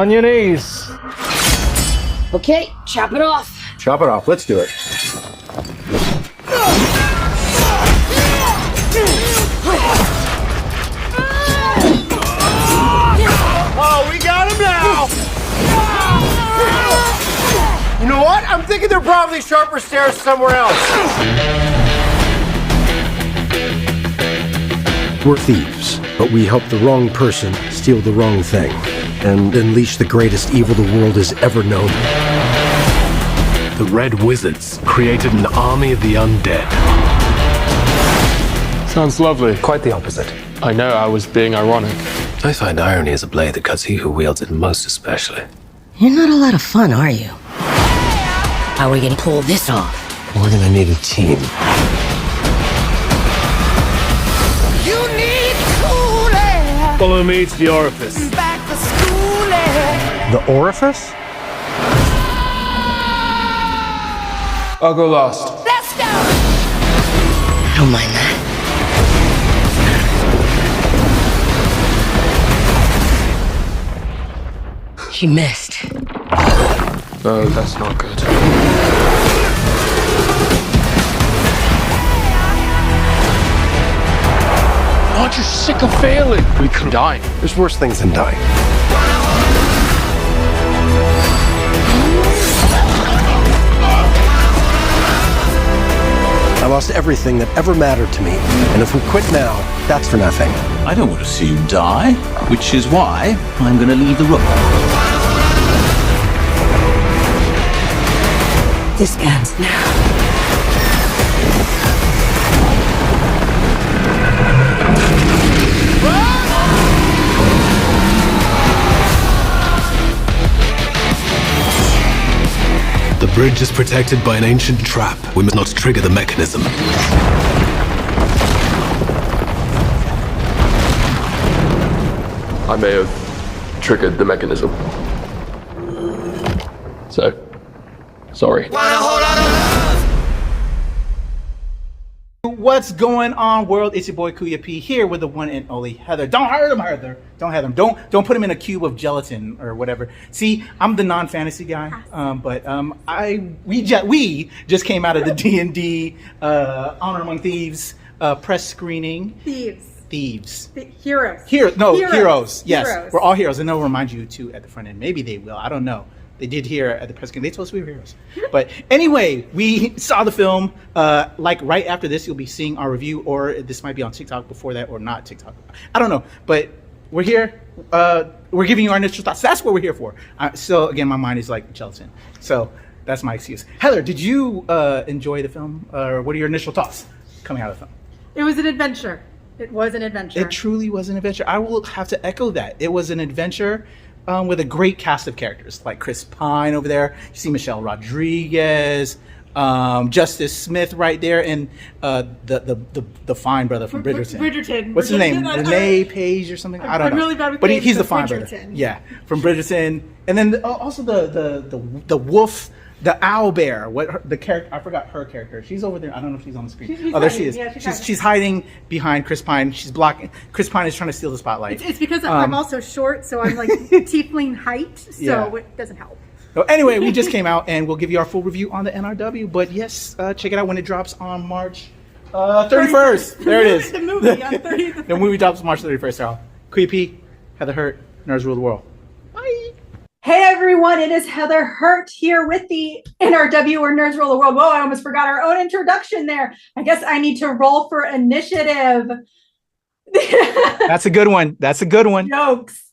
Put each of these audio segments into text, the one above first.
On your knees. Okay, chop it off. Chop it off. Let's do it. Oh, we got him now! You know what? I'm thinking there are probably sharper stairs somewhere else. We're thieves, but we help the wrong person steal the wrong thing and unleash the greatest evil the world has ever known. The Red Wizards created an army of the undead. Sounds lovely. Quite the opposite. I know, I was being ironic. I find irony is a blade that cuts he who wields it most especially. You're not a lot of fun, are you? How are we gonna pull this off? We're gonna need a team. You need cool air. Follow me to the orifice. Back to school air. The orifice? I'll go last. Let's go. I don't mind that. She missed. Oh, that's not good. Aren't you sick of failing? We could die. There's worse things than dying. I lost everything that ever mattered to me, and if we quit now, that's for nothing. I don't want to see you die, which is why I'm going to leave the room. This ends now. The bridge is protected by an ancient trap. We must not trigger the mechanism. I may have triggered the mechanism. So, sorry. What's going on, world? It's your boy Kuya P here with the one and only Heather. Don't hurt him, Heather. Don't hurt him. Don't put him in a cube of gelatin or whatever. See, I'm the non-fantasy guy, but we just came out of the D&D Honor Among Thieves press screening. Thieves. Heroes. Heroes. Yes, Heroes. we're all heroes, and they'll remind you too at the front end. Maybe they will. I don't know. They did here at the press screening. They told us we were heroes. But anyway, we saw the film. Like right after this, you'll be seeing our review, or this might be on TikTok before that, or not TikTok. I don't know. But we're here. We're giving you our initial thoughts. That's what we're here for. So again, my mind is like gelatin. So that's my excuse. Heather, did you enjoy the film? Or what are your initial thoughts coming out of the film? It was an adventure. It was an adventure. It truly was an adventure. I will have to echo that. It was an adventure. With a great cast of characters like Chris Pine over there. You see Michelle Rodriguez, Justice Smith right there, and the fine brother from Bridgerton. What's his name? Renee Page or something? I don't know. I'm really bad with but names, he's the but fine Bridgerton. brother. Yeah, from Bridgerton, and then also the wolf. The owl bear, the character? I forgot her character. She's over there. I don't know if she's on the screen. There she is. Yeah, she's hiding behind Chris Pine. She's blocking. Chris Pine is trying to steal the spotlight. It's because I'm also short, so I'm like tiefling height, so it doesn't help. So anyway, we just came out, and we'll give you our full review on the NRW. But yes, check it out when it drops on March 31st. There it is. The movie on 30th. The movie drops March 31st. So, Kuya P, Heather Hurt, Nerds Rule the World. Bye. Hey everyone, it is Heather Hurt here with the NRW or Nerds Rule the World. Whoa, I almost forgot our own introduction there. I guess I need to roll for initiative. That's a good one. Jokes.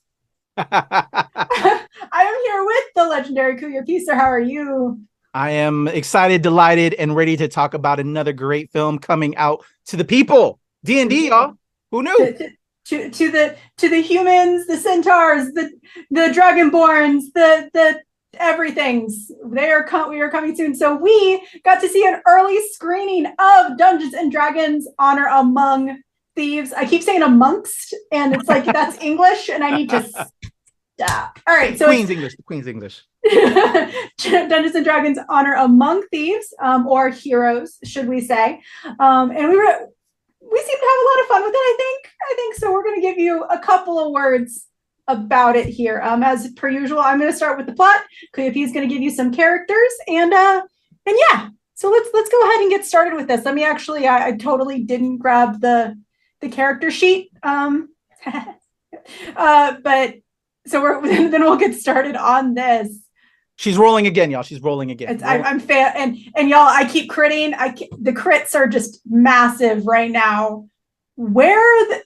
I am here with the legendary Kuya P. Sir, how are you? I am excited, delighted, and ready to talk about another great film coming out to the people. D&D, y'all. Who knew? To the humans, the centaurs, the dragonborns, the everything's. We are coming soon. So we got to see an early screening of Dungeons and Dragons Honor Among Thieves. I keep saying amongst, and it's like that's English, and I need to stop. All right, so The Queen's English. Dungeons and Dragons Honor Among Thieves, or Heroes, should we say? And we seem to have a lot of fun with it, I think so. We're going to give you a couple of words about it here. As per usual, I'm going to start with the plot. Kuya P is going to give you some characters, and yeah. So let's go ahead and get started with this. Let me actually, I totally didn't grab the character sheet. But so then we'll get started on this. She's rolling again, y'all. She's rolling again. I'm fan, and y'all, I keep critting. The crits are just massive right now. Where the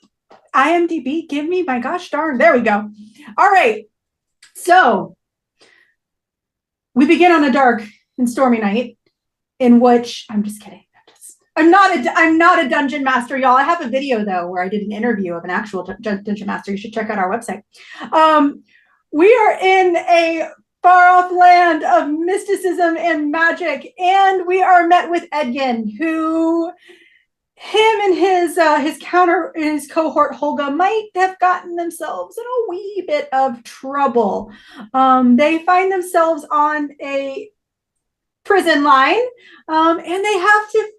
IMDb? Give me my gosh darn. There we go. All right. So we begin on a dark and stormy night, in which I'm just kidding. I'm not a dungeon master, y'all. I have a video though where I did an interview of an actual dungeon master. You should check out our website. We are in a far off land of mysticism and magic, and we are met with Edgin, who him and his cohort Holga might have gotten themselves in a wee bit of trouble. They find themselves on a prison line, and they have to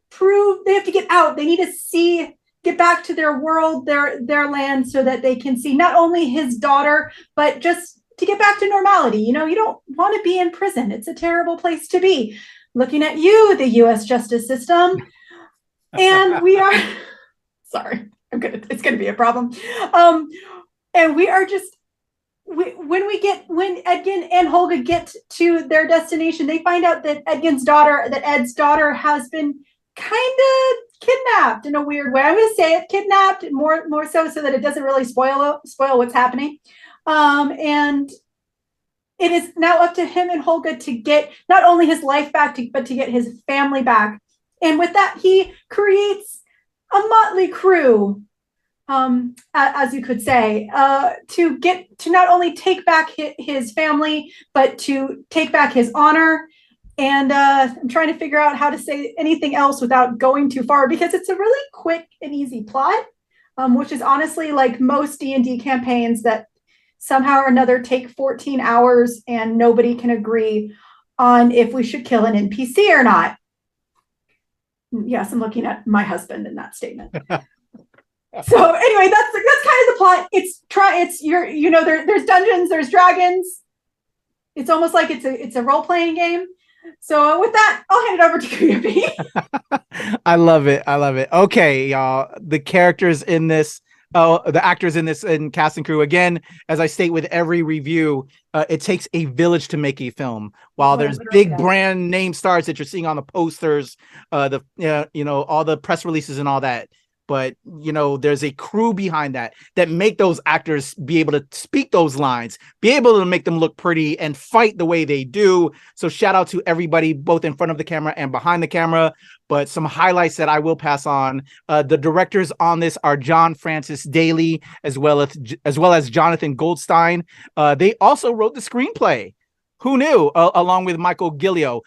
get out. They need to get back to their world, their land, so that they can see not only his daughter, but just to get back to normality. You don't want to be in prison. It's a terrible place to be. Looking at you, the U.S. justice system. And we are sorry, it's gonna be a problem. And we are just when Edgin and Holga get to their destination, they find out that Ed's daughter has been kind of kidnapped in a weird way. I'm going to say it, kidnapped, more so that it doesn't really spoil what's happening. And it is now up to him and Holga to get not only his life back, but to get his family back. And with that, he creates a motley crew, as you could say, to not only take back his family, but to take back his honor. And I'm trying to figure out how to say anything else without going too far, because it's a really quick and easy plot, which is honestly like most D&D campaigns that somehow or another take 14 hours and nobody can agree on if we should kill an NPC or not. Yes, I'm looking at my husband in that statement. So anyway, that's kind of the plot. There's dungeons, there's dragons. It's almost like it's a role-playing game. So with that, I'll hand it over to Kuya P. I love it. Okay, y'all. The characters in this, the actors in this and cast and crew. Again, as I state with every review, it takes a village to make a film. While there's big brand name stars that you're seeing on the posters, all the press releases and all that. But, there's a crew behind that make those actors be able to speak those lines, be able to make them look pretty and fight the way they do. So shout out to everybody, both in front of the camera and behind the camera. But some highlights that I will pass on. The directors on this are John Francis Daly, as well as Jonathan Goldstein. They also wrote the screenplay. Who knew? Along with Michael Gillio,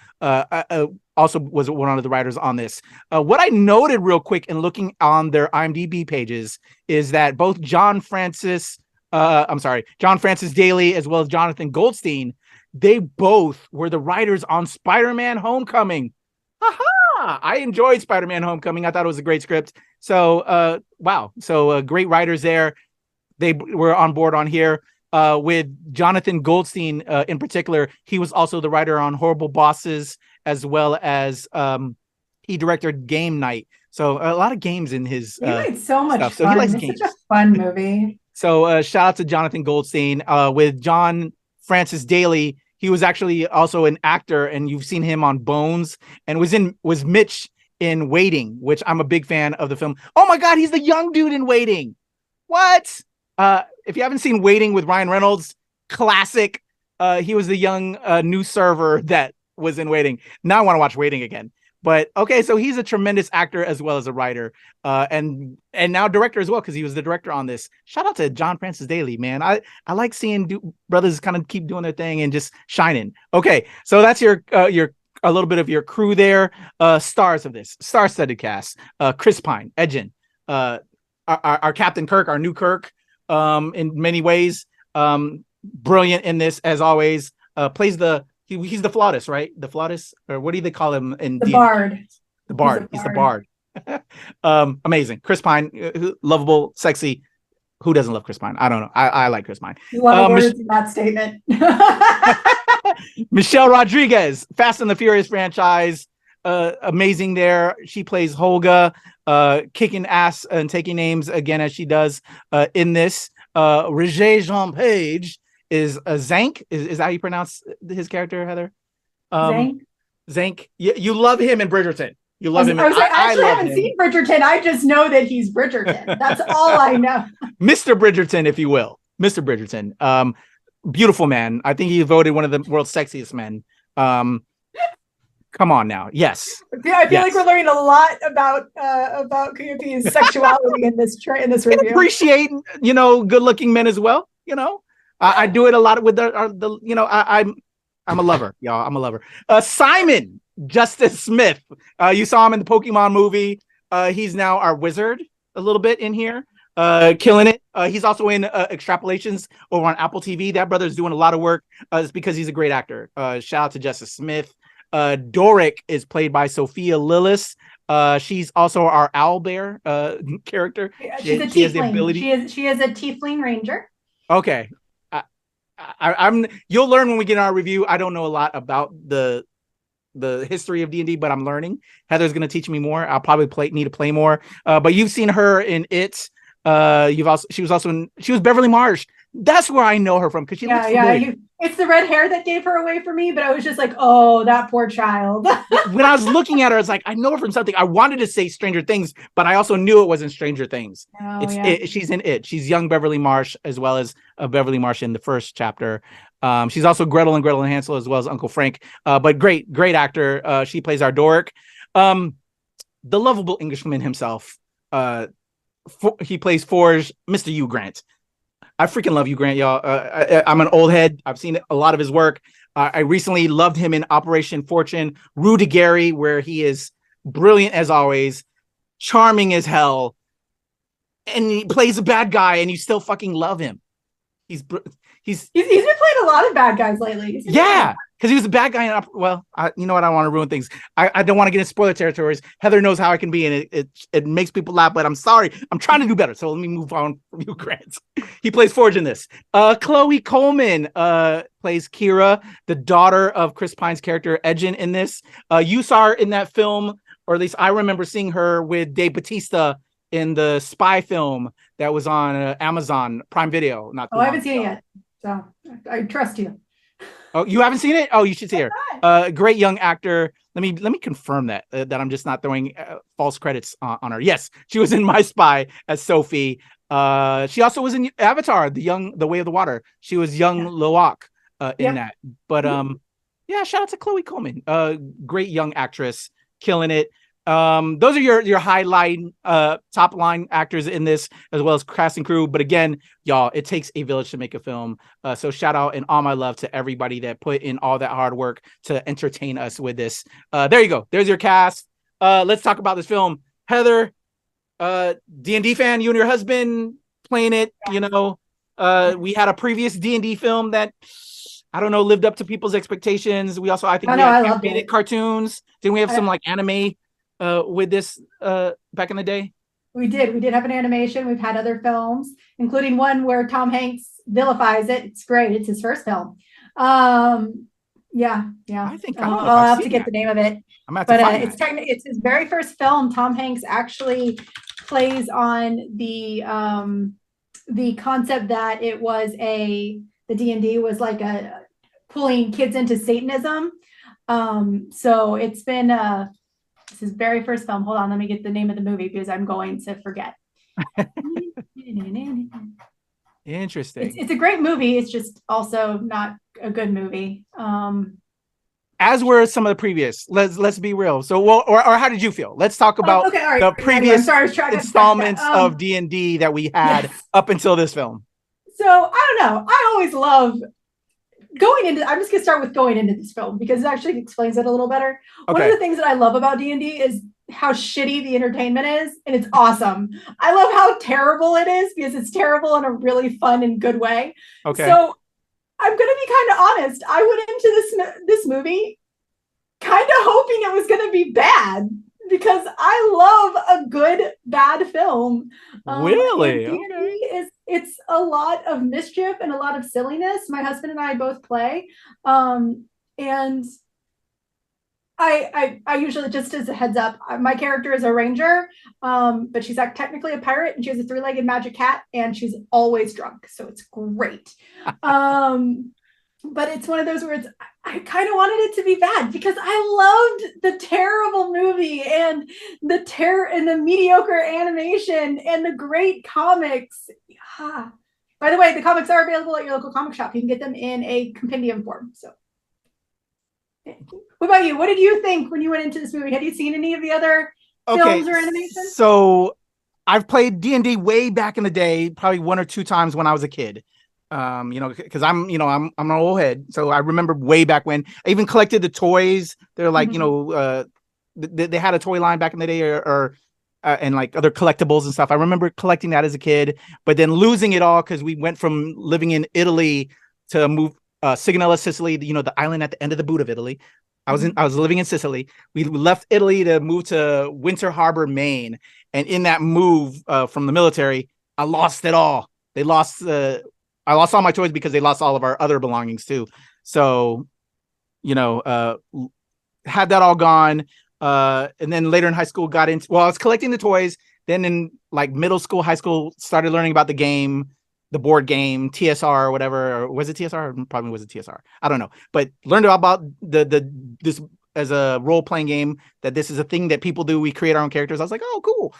also was one of the writers on this. What I noted real quick in looking on their IMDb pages is that both John Francis Daly, as well as Jonathan Goldstein, they both were the writers on Spider-Man Homecoming. Aha! I enjoyed Spider-Man Homecoming. I thought it was a great script. So, wow. So great writers there. They were on board on here. With Jonathan Goldstein in particular, he was also the writer on Horrible Bosses, as well as he directed Game Night. So a lot of games in his he made so much stuff. fun. So he likes it's games. Such a fun movie. So shout out to Jonathan Goldstein. With John Francis Daly, he was actually also an actor, and you've seen him on Bones, and was Mitch in Waiting, which I'm a big fan of the film. Oh my God, he's the young dude in Waiting. What? If you haven't seen Waiting with Ryan Reynolds, classic. He was the young new server that was in Waiting. Now I want to watch Waiting again. But okay, so he's a tremendous actor as well as a writer, and now director as well, because he was the director on this. Shout out to John Francis Daly, man. I like seeing brothers kind of keep doing their thing and just shining. Okay, so that's your a little bit of your crew there. Stars of this star-studded cast: Chris Pine, Edgin, our Captain Kirk, our new Kirk. In many ways, brilliant in this as always. Plays he's the flautist, right? The flautist, or what do they call him in the bard? The bard. He's the bard. Amazing. Chris Pine, lovable, sexy, Who doesn't love Chris Pine? I don't know. I like Chris Pine. A lot of words in that statement. Michelle Rodriguez, Fast and the Furious franchise. Amazing there. She plays Holga, kicking ass and taking names again as she does in this. Regé-Jean Page is Zank. Is that how you pronounce his character, Heather? Zank. You love him in Bridgerton. You love him. I haven't seen Bridgerton. I just know that he's Bridgerton. That's all I know. Mr. Bridgerton, if you will. Mr. Bridgerton. Beautiful man. I think he voted one of the world's sexiest men. Come on now. Yes. Yeah, I feel like we're learning a lot about Kuya P's sexuality in this review. Appreciate, good-looking men as well. I do it a lot with I'm a lover, y'all. I'm a lover. Simon Justice Smith. You saw him in the Pokemon movie. He's now our wizard a little bit in here. Killing it. He's also in Extrapolations over on Apple TV. That brother's doing a lot of work. It's because he's a great actor. Shout out to Justice Smith. Doric is played by Sophia Lillis. She's also our owlbear character. She's a tiefling. She is a tiefling ranger. Okay. I'm you'll learn when we get our review. I don't know a lot about the history of D&D, but I'm learning. Heather's going to teach me more. I'll probably need to play more. But you've seen her in It. She was Beverly Marsh. That's where I know her from, because she looks familiar. It's the red hair that gave her away for me, but I was just like, oh, that poor child. When I was looking at her, it's like, I know her from something. I wanted to say Stranger Things, but I also knew it wasn't Stranger Things. She's in It. She's young Beverly Marsh, as well as Beverly Marsh in the first chapter. She's also Gretel and Hansel, as well as Uncle Frank. But great actor. She plays our Doric. The lovable Englishman himself. He plays Forge, Mr. Hugh Grant. I freaking love Hugh Grant, y'all. I'm an old head. I've seen a lot of his work. I recently loved him in Operation Fortune, Rue de Gary, where he is brilliant as always, charming as hell, and he plays a bad guy, and you still fucking love him. He's been playing a lot of bad guys lately. Yeah, because he was a bad guy in you know what? I don't want to ruin things. I don't want to get in spoiler territories. Heather knows how I can be, and it makes people laugh, but I'm sorry. I'm trying to do better. So let me move on from you, Grant. He plays Forge in this. Chloe Coleman plays Kira, the daughter of Chris Pine's character Edgin in this. You saw her in that film, or at least I remember seeing her with Dave Bautista in the spy film that was on Amazon Prime Video. I haven't seen it yet, so I trust you. Oh, you haven't seen it? Oh, you should see her. Great young actor. Let me confirm that I'm just not throwing false credits on her. Yes, she was in My Spy as Sophie. She also was in Avatar, The Way of the Water. She was young Loak in that. But shout out to Chloe Coleman. Great young actress, killing it. Those are your highlight top line actors in this, as well as cast and crew. But again, y'all, it takes a village to make a film. So shout out and all my love to everybody that put in all that hard work to entertain us with this. There you go. There's your cast. Let's talk about this film. Heather, D&D fan, you and your husband playing it. We had a previous D&D film that, I don't know, lived up to people's expectations. We also, I think, we had animated cartoons. Didn't we have some anime with this back in the day? We did have an animation. We've had other films, including one where Tom Hanks vilifies it. It's great. It's his first film. I think I'll have to get the name of it. It's his very first film. Tom Hanks actually plays on the concept that it was the D&D was like a pulling kids into Satanism. So it's been it's his very first film. Hold on, let me get the name of the movie because I'm going to forget. Interesting. It's a great movie. It's just also not a good movie. As were some of the previous. Let's be real. So, or how did you feel? Let's talk about the previous installments of D&D that we had up until this film. So I don't know. I always love going into. I'm just gonna start with going into this film because it actually explains it a little better. Okay. One of the things that I love about D&D is how shitty the entertainment is, and it's awesome. I love how terrible it is because it's terrible in a really fun and good way. Okay. So I'm gonna be kind of honest. I went into this movie kind of hoping it was gonna be bad because I love a good bad film. Really? D&D is it's a lot of mischief and a lot of silliness. My husband and I both play. And I usually, just as a heads up, my character is a ranger, but she's technically a pirate, and she has a 3-legged magic cat, and she's always drunk, so it's great. But it's one of those where I kind of wanted it to be bad because I loved the terrible movie and the mediocre animation and the great comics. By the way, the comics are available at your local comic shop. You can get them in a compendium form. So, what about you? What did you think when you went into this movie? Had you seen any of the other films or animation? So I've played D&D way back in the day, probably 1 or 2 times when I was a kid. Because I'm an old head, so I remember way back when I even collected the toys. They're like, they had a toy line back in the day, or and like other collectibles and stuff. I remember collecting that as a kid, but then losing it all because we went from living in Italy to move Sigonella, Sicily. The island at the end of the boot of Italy. I was living in Sicily. We left Italy to move to Winter Harbor, Maine, and in that move from the military, I lost it all. I lost all my toys because they lost all of our other belongings too. So, had that all gone. And then later in high school I was collecting the toys. Then in like middle school, high school, started learning about the game, the board game, TSR or whatever. Or was it TSR? Probably was it TSR. I don't know. But learned about this as a role-playing game, that this is a thing that people do. We create our own characters. I was like, oh, cool.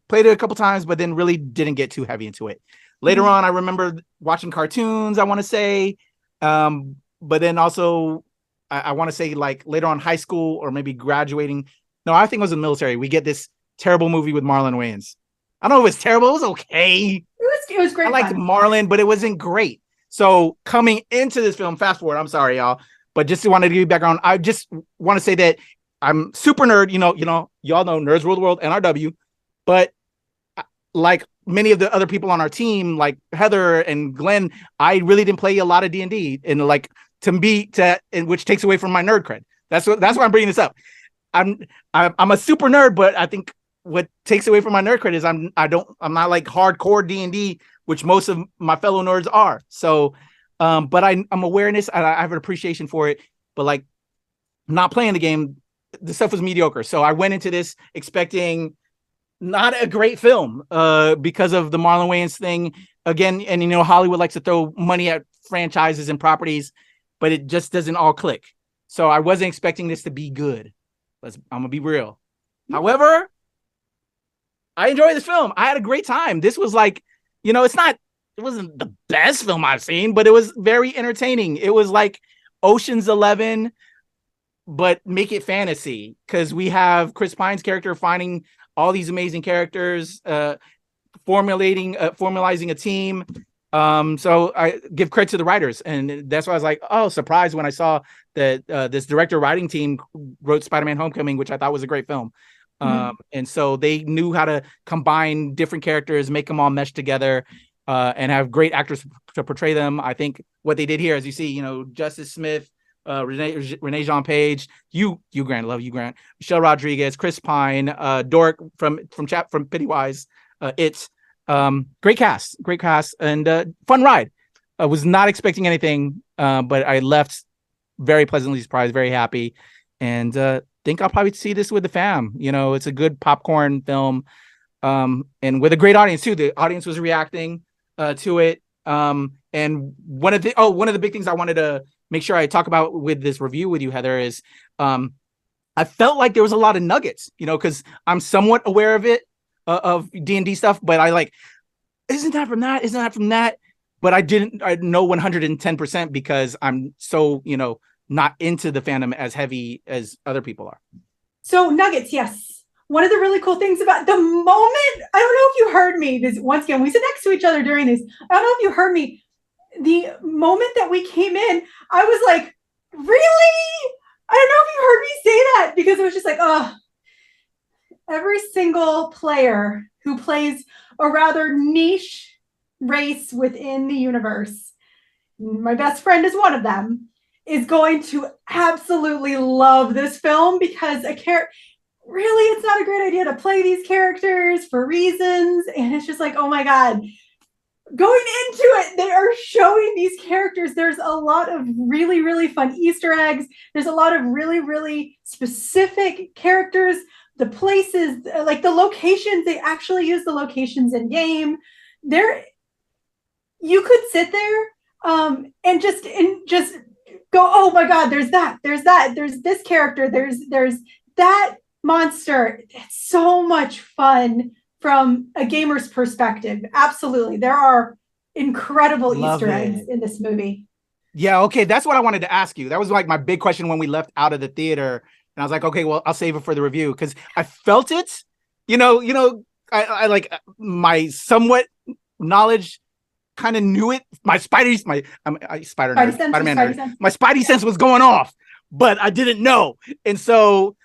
Played it a couple times, but then really didn't get too heavy into it. Later on, I remember watching cartoons, I want to say. But then also, I want to say like later on high school or maybe graduating. No, I think it was in the military. We get this terrible movie with Marlon Wayans. I don't know if it was terrible. It was okay. It was great. I liked Marlon, but it wasn't great. So coming into this film, fast forward, I'm sorry, y'all, but just wanted to give you background. I just want to say that I'm super nerd. Y'all know Nerds Rule the World, NRW, but like many of the other people on our team, like Heather and Glenn, I really didn't play a lot of D&D, and like which takes away from my nerd cred. That's why I'm bringing this up. I'm a super nerd, but I think what takes away from my nerd cred is I'm not like hardcore D&D, which most of my fellow nerds are. So, but I'm awareness. I have an appreciation for it, but like not playing the game, the stuff was mediocre. So I went into this expecting not a great film because of the Marlon Wayans thing again. And, Hollywood likes to throw money at franchises and properties, but it just doesn't all click. So I wasn't expecting this to be good. I'm going to be real. However, I enjoyed this film. I had a great time. This was like, it wasn't the best film I've seen, but it was very entertaining. It was like Ocean's 11, but make it fantasy, because we have Chris Pine's character finding all these amazing characters, formalizing a team. So I give credit to the writers, and that's why I was like, oh, surprised when I saw that this director writing team wrote Spider-Man Homecoming, which I thought was a great film. And so they knew how to combine different characters, make them all mesh together, and have great actors to portray them. I think what they did here, as you see, Justice Smith, Regé-Jean Page, you Grant, love you, Grant, Michelle Rodriguez, Chris Pine, Dork from Pennywise. It's great cast, and fun ride. I was not expecting anything, but I left very pleasantly surprised, very happy, and think I'll probably see this with the fam. It's a good popcorn film, and with a great audience too. The audience was reacting to it, and one of the big things I wanted to make sure I talk about with this review with you, Heather, is I felt like there was a lot of nuggets, because I'm somewhat aware of it, of D&D stuff, but I like, isn't that from that? But I know 110% because I'm so, not into the fandom as heavy as other people are. So nuggets, yes. One of the really cool things about the moment, I don't know if you heard me, this once again, we sit next to each other during this. I don't know if you heard me. The moment that we came in, I was like, really? I don't know if you heard me say that, because it was just like, oh, every single player who plays a rather niche race within the universe, my best friend is one of them, is going to absolutely love this film, because really, it's not a great idea to play these characters for reasons. And it's just like, oh my God, going into it, they are showing these characters. There's a lot of really, really fun Easter eggs. There's a lot of really, really specific characters. The places, like the locations, they actually use the locations in game. You could sit there and just go, oh my God, there's this character, there's that monster. It's so much fun from a gamer's perspective. Absolutely. There are incredible Easter eggs in this movie. Yeah, okay. That's what I wanted to ask you. That was like my big question when we left out of the theater. And I was like, okay, well, I'll save it for the review because I felt it. I like my somewhat knowledge kind of knew it. My Spider-Man, my Spidey sense was going off, but I didn't know. And so,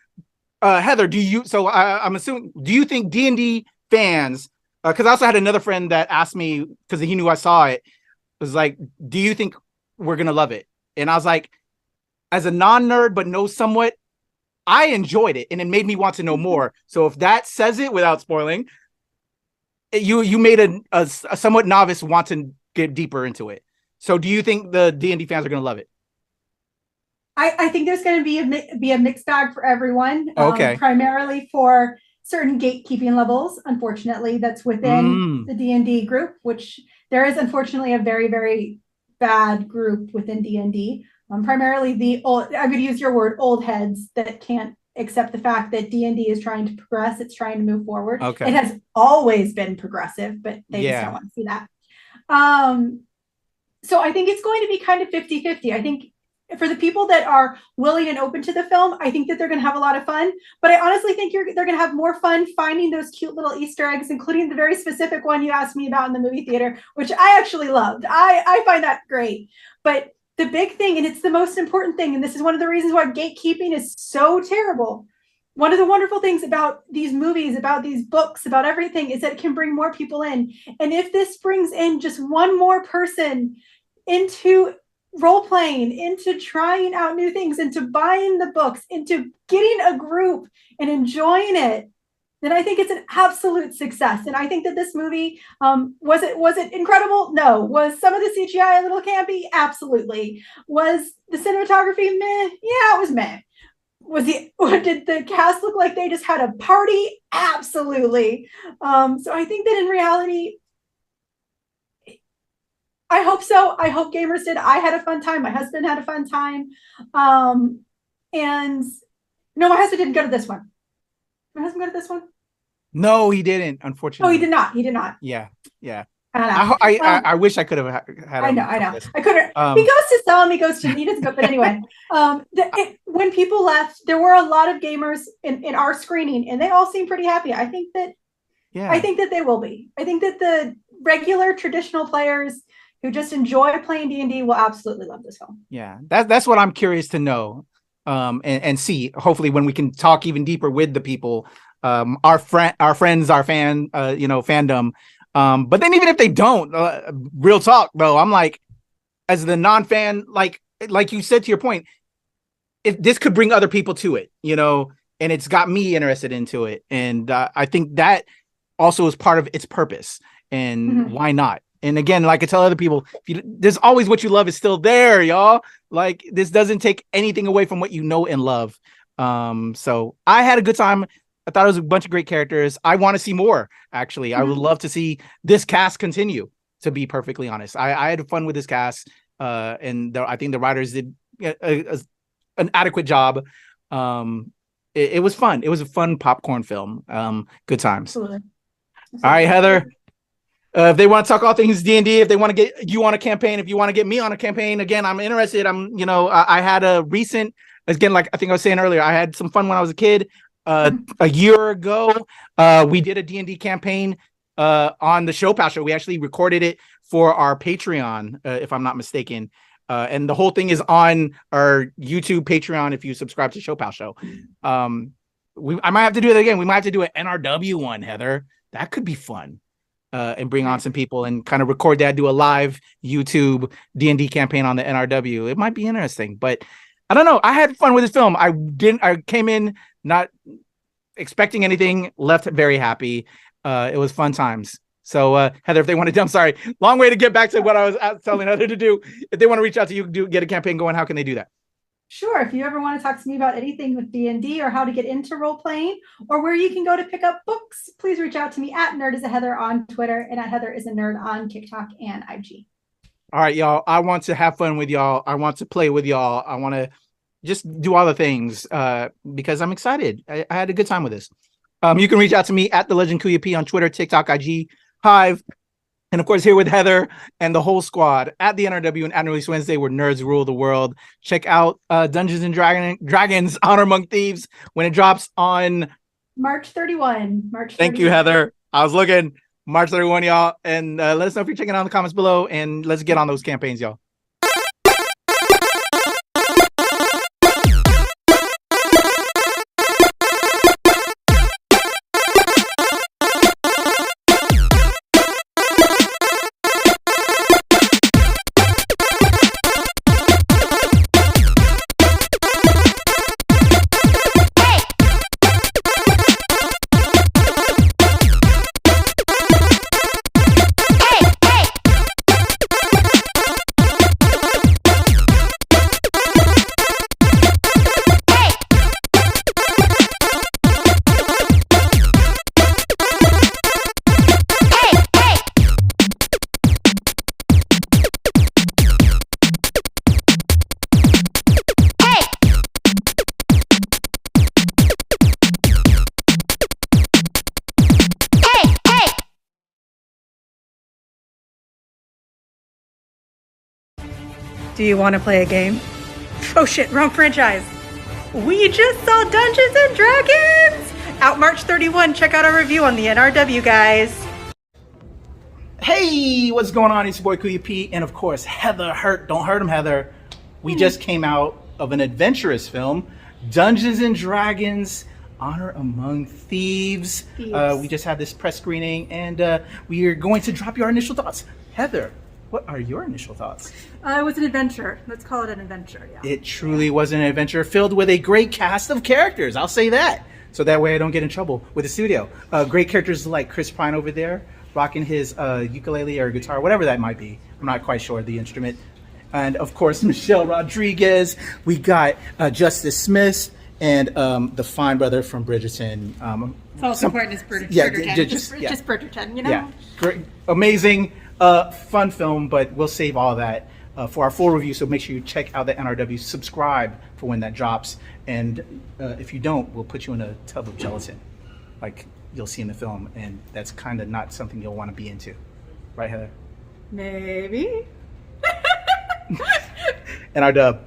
Heather, I'm assuming, do you think D&D fans, because I also had another friend that asked me, because he knew I saw it, was like, do you think we're going to love it? And I was like, as a non-nerd, but know somewhat, I enjoyed it and it made me want to know more. So if that says it without spoiling, you made a somewhat novice want to get deeper into it. So do you think the D&D fans are going to love it? I think there's going to be a mixed bag for everyone. Okay. Primarily for certain gatekeeping levels, unfortunately, that's within the D&D group, which there is unfortunately a very, very bad group within D&D. Primarily the old, I'm going to use your word, old heads that can't accept the fact that D&D is trying to progress. It's trying to move forward. Okay. It has always been progressive, but they just don't want to see that. So I think it's going to be kind of 50-50. I think for the people that are willing and open to the film, I think that they're going to have a lot of fun. But I honestly think they're going to have more fun finding those cute little Easter eggs, including the very specific one you asked me about in the movie theater, which I actually loved. I find that great. But the big thing, and it's the most important thing, and this is one of the reasons why gatekeeping is so terrible. One of the wonderful things about these movies, about these books, about everything is that it can bring more people in. And if this brings in just one more person into role-playing, into trying out new things, into buying the books, into getting a group and enjoying it, then I think it's an absolute success. And I think that this movie, was it incredible? No. Was some of the CGI a little campy? Absolutely. Was the cinematography meh? Yeah, it was meh. Did the cast look like they just had a party? Absolutely. So I think that in reality, I hope so. I hope gamers did. I had a fun time. My husband had a fun time. And no, my husband didn't go to this one. My husband go to this one? No, he didn't, unfortunately. Oh, he did not. He did not. Yeah. I wish I could have had I know. I couldn't. He goes to some, he doesn't go. But anyway, when people left, there were a lot of gamers in our screening, and they all seem pretty happy. I think that they will be. I think that the regular traditional players who just enjoy playing D&D will absolutely love this film. Yeah, that's what I'm curious to know, and see. Hopefully, when we can talk even deeper with the people, our friends, our fan, fandom. But then even if they don't, real talk though, I'm like, as the non-fan, like you said to your point, if this could bring other people to it, and it's got me interested into it, and I think that also is part of its purpose. And why not? And again, like I tell other people, there's always what you love is still there, y'all. Like, this doesn't take anything away from what you know and love. So I had a good time. I thought it was a bunch of great characters. I want to see more, actually. I would love to see this cast continue, to be perfectly honest. I had fun with this cast, and I think the writers did an adequate job. It was fun. It was a fun popcorn film. Good times. Absolutely. All right, Heather. If they want to talk all things D&D, if they want to get you on a campaign, if you want to get me on a campaign, again, I'm interested. I had a recent, again, like I think I was saying earlier, I had some fun when I was a kid. A year ago, we did a D&D campaign on the ShoPowSho. We actually recorded it for our Patreon, if I'm not mistaken. And the whole thing is on our YouTube Patreon if you subscribe to ShoPowSho. I might have to do it again. We might have to do an NRW one, Heather. That could be fun. And bring on some people and kind of record that, do a live YouTube D&D campaign on the NRW. It might be interesting, but I don't know. I had fun with this film. I came in not expecting anything, left very happy. It was fun times. So Heather, if they want to, I'm sorry, long way to get back to what I was telling Heather to do. If they want to reach out to you, get a campaign going, how can they do that? Sure. If you ever want to talk to me about anything with D&D or how to get into role playing or where you can go to pick up books, please reach out to me at Nerd is a Heather on Twitter and at Heather is a Nerd on TikTok and IG. All right, y'all. I want to have fun with y'all. I want to play with y'all. I want to just do all the things because I'm excited. I had a good time with this. You can reach out to me at the Legend Kuya P on Twitter, TikTok, IG, Hive. And of course, here with Heather and the whole squad at the NRW and at Release Wednesday, where nerds rule the world. Check out Dungeons and Dragons Honor Among Thieves when it drops on March 31. Thank you, Heather. I was looking March 31, y'all. And let us know if you're checking out in the comments below. And let's get on those campaigns, y'all. Do you want to play a game? Oh shit, wrong franchise. We just saw Dungeons and Dragons! Out March 31. Check out our review on the NRW, guys. Hey, what's going on? It's your boy Kuya P. And of course, Heather Hurt. Don't hurt him, Heather. We just came out of an adventurous film, Dungeons and Dragons Honor Among Thieves. We just had this press screening and we are going to drop your initial thoughts. Heather, what are your initial thoughts? It was an adventure. Let's call it an adventure, yeah. It truly was an adventure filled with a great cast of characters. I'll say that. So that way I don't get in trouble with the studio. Great characters like Chris Pine over there, rocking his ukulele or guitar, whatever that might be. I'm not quite sure the instrument. And of course, Michelle Rodriguez. We got Justice Smith and the fine brother from Bridgerton. It's also important as Bridgerton. Yeah, just Bridgerton, you know? Yeah, great, amazing, fun film, but we'll save all that for our full review. So make sure you check out the NRW, subscribe for when that drops. And if you don't, we'll put you in a tub of gelatin, like you'll see in the film. And that's kind of not something you'll want to be into. Right, Heather? Maybe. NRW.